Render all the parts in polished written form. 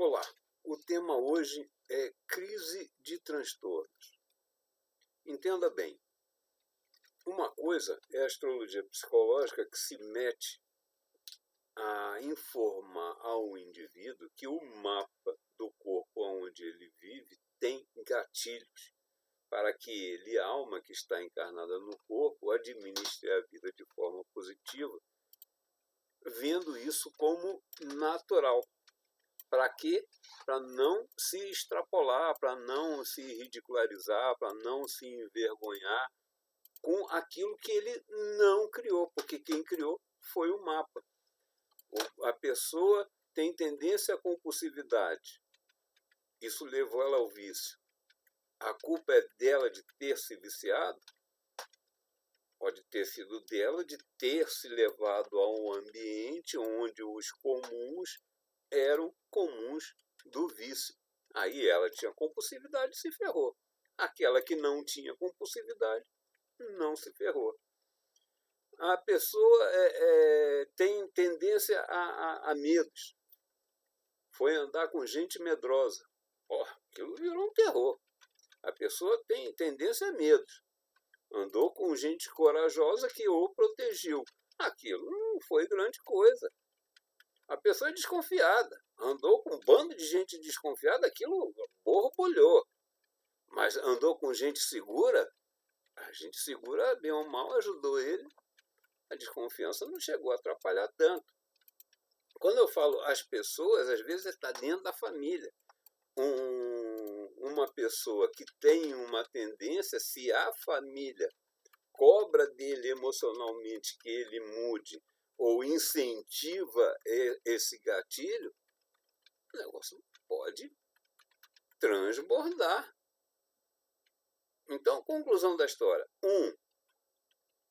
Olá, o tema hoje é crise de transtornos. Entenda bem, uma coisa é a astrologia psicológica que se mete a informar ao indivíduo que o mapa do corpo onde ele vive tem gatilhos para que ele, a alma que está encarnada no corpo, administre a vida de forma positiva, vendo isso como natural. Para quê? Para não se extrapolar, para não se ridicularizar, para não se envergonhar com aquilo que ele não criou, porque quem criou foi o mapa. A pessoa tem tendência à compulsividade. Isso levou ela ao vício. A culpa é dela de ter se viciado? Pode ter sido dela de ter se levado a um ambiente onde os comuns eram comuns do vício. Aí ela tinha compulsividade e se ferrou. Aquela que não tinha compulsividade não se ferrou. A pessoa tem tendência a medos. Foi andar com gente medrosa. Aquilo virou um terror. A pessoa tem tendência a medos. Andou com gente corajosa que o protegeu. Aquilo não foi grande coisa. A pessoa é desconfiada. Andou com um bando de gente desconfiada, aquilo borbulhou. Mas andou com gente segura, a gente segura, bem ou mal, ajudou ele. A desconfiança não chegou a atrapalhar tanto. Quando eu falo as pessoas, às vezes está dentro da família. Uma pessoa que tem uma tendência, se a família cobra dele emocionalmente que ele mude ou incentiva esse gatilho, o negócio pode transbordar. Então, conclusão da história. 1,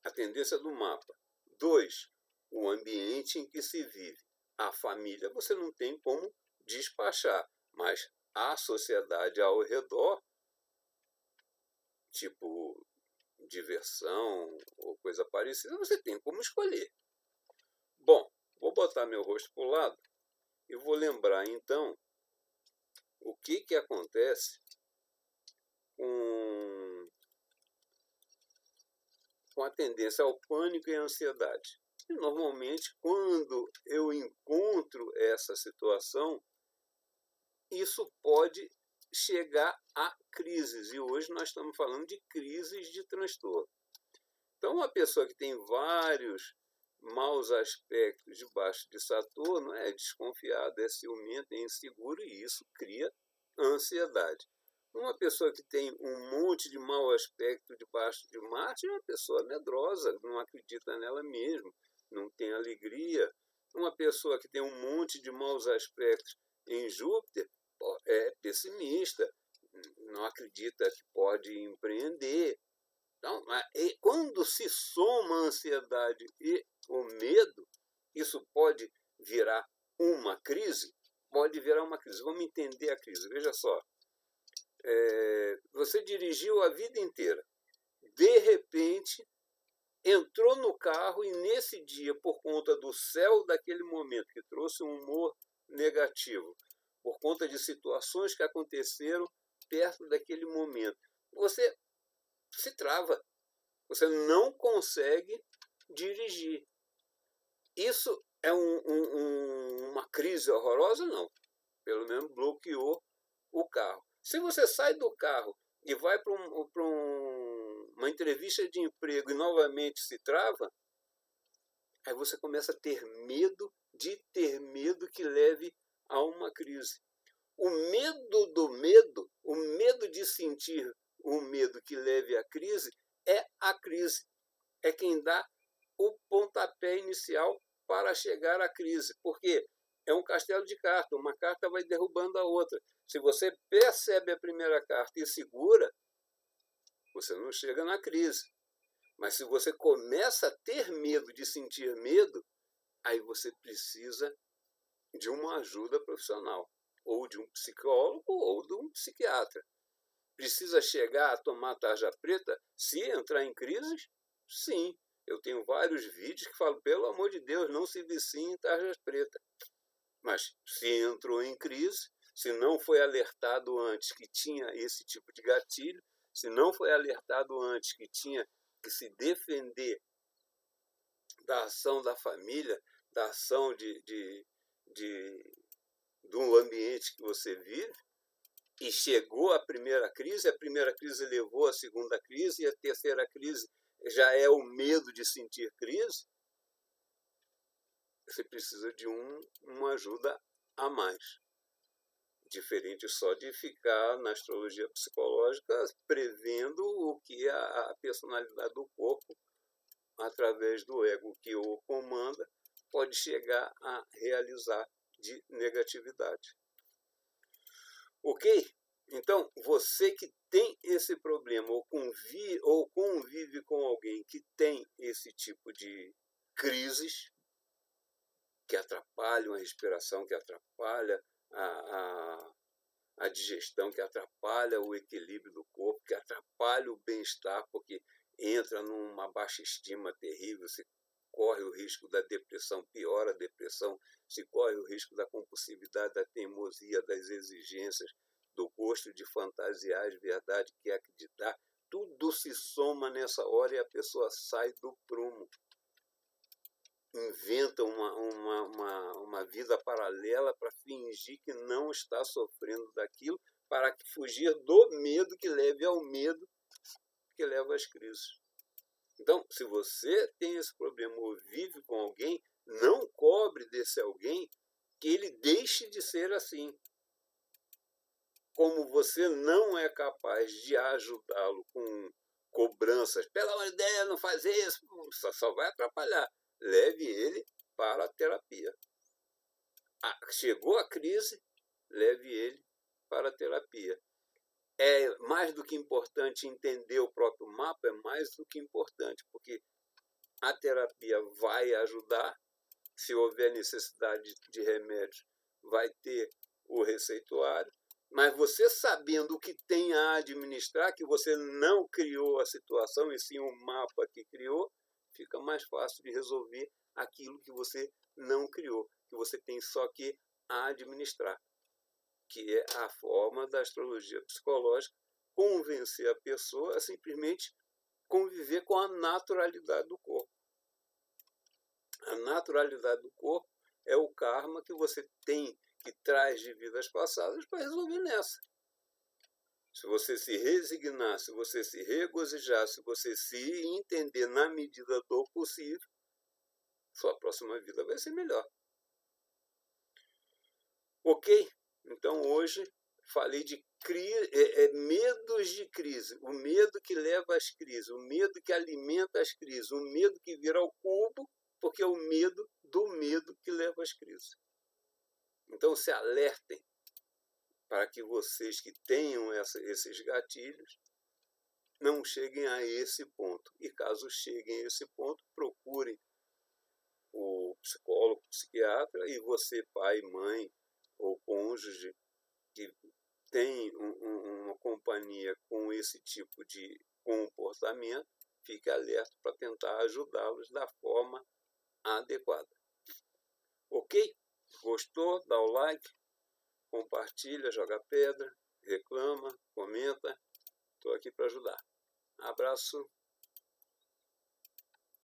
a tendência do mapa. 2, o ambiente em que se vive. A família você não tem como despachar, mas a sociedade ao redor, tipo diversão ou coisa parecida, você tem como escolher. Bom, vou botar meu rosto para o lado e vou lembrar, então, o que acontece com a tendência ao pânico e à ansiedade. E, normalmente, quando eu encontro essa situação, isso pode chegar a crises. E hoje nós estamos falando de crises de transtorno. Então, uma pessoa que tem vários maus aspectos debaixo de Saturno é desconfiada, é ciumenta, é insegura, e isso cria ansiedade. Uma pessoa que tem um monte de mau aspecto debaixo de Marte é uma pessoa medrosa, não acredita nela mesma, não tem alegria. Uma pessoa que tem um monte de maus aspectos em Júpiter é pessimista, não acredita que pode empreender. Então, quando se soma a ansiedade e o medo, isso pode virar uma crise? Pode virar uma crise. Vamos entender a crise. Veja só. Você dirigiu a vida inteira. De repente, entrou no carro e nesse dia, por conta do céu daquele momento, que trouxe um humor negativo, por conta de situações que aconteceram perto daquele momento, você se trava. Você não consegue dirigir. Isso é uma crise horrorosa? Não. Pelo menos bloqueou o carro. Se você sai do carro e vai para uma entrevista de emprego e novamente se trava, aí você começa a ter medo de ter medo que leve a uma crise. O medo do medo, o medo de sentir o medo que leve à crise, é a crise. É quem dá o pontapé inicial para chegar à crise. Porque é um castelo de cartas. Uma carta vai derrubando a outra. Se você percebe a primeira carta e segura, você não chega na crise. Mas se você começa a ter medo de sentir medo, aí você precisa de uma ajuda profissional. Ou de um psicólogo ou de um psiquiatra. Precisa chegar a tomar tarja preta se entrar em crises? Sim. Eu tenho vários vídeos que falam, pelo amor de Deus, não se vicie em tarjas pretas. Mas se entrou em crise, se não foi alertado antes que tinha esse tipo de gatilho, se não foi alertado antes que tinha que se defender da ação da família, da ação do ambiente que você vive, e chegou a primeira crise levou à segunda crise, e a terceira crise já é o medo de sentir crise, você precisa de uma ajuda a mais. Diferente só de ficar na astrologia psicológica prevendo o que a personalidade do corpo, através do ego que o comanda, pode chegar a realizar de negatividade. Ok? Então, você que tem esse problema ou convive com alguém que tem esse tipo de crises, que atrapalham a respiração, que atrapalha a digestão, que atrapalha o equilíbrio do corpo, que atrapalha o bem-estar, porque entra numa baixa estima terrível, se corre o risco da depressão, piora a depressão, se corre o risco da compulsividade, da teimosia, das exigências, do gosto de fantasiar de verdade, que é acreditar. Tudo se soma nessa hora e a pessoa sai do prumo. Inventa uma vida paralela para fingir que não está sofrendo daquilo, para fugir do medo que leve ao medo que leva às crises. Então, se você tem esse problema ou vive com alguém, não cobre desse alguém que ele deixe de ser assim. Como você não é capaz de ajudá-lo com cobranças, pelo amor de Deus, não faz isso, só vai atrapalhar. Leve ele para a terapia. Chegou a crise, leve ele para a terapia. É mais do que importante entender o próprio mapa, é mais do que importante, porque a terapia vai ajudar. Se houver necessidade de remédio, vai ter o receituário, mas você sabendo o que tem a administrar, que você não criou a situação, e sim o mapa que criou, fica mais fácil de resolver aquilo que você não criou, que você tem só que administrar, que é a forma da astrologia psicológica convencer a pessoa a simplesmente conviver com a naturalidade do corpo. A naturalidade do corpo é o karma que você tem, que traz de vidas passadas, para resolver nessa. Se você se resignar, se você se regozijar, se você se entender na medida do possível, sua próxima vida vai ser melhor. Ok? Então hoje falei de medos de crise, o medo que leva às crises, o medo que alimenta as crises, o medo que vira ao cubo, porque é o medo do medo que leva às crises. Então se alertem para que vocês que tenham esses gatilhos não cheguem a esse ponto. E caso cheguem a esse ponto, procurem o psicólogo, o psiquiatra, e você, pai, mãe ou cônjuge, que tem uma companhia com esse tipo de comportamento, fique alerta para tentar ajudá-los da forma adequada. Ok? Gostou? Dá o like, compartilha, joga pedra, reclama, comenta. Estou aqui para ajudar. Abraço.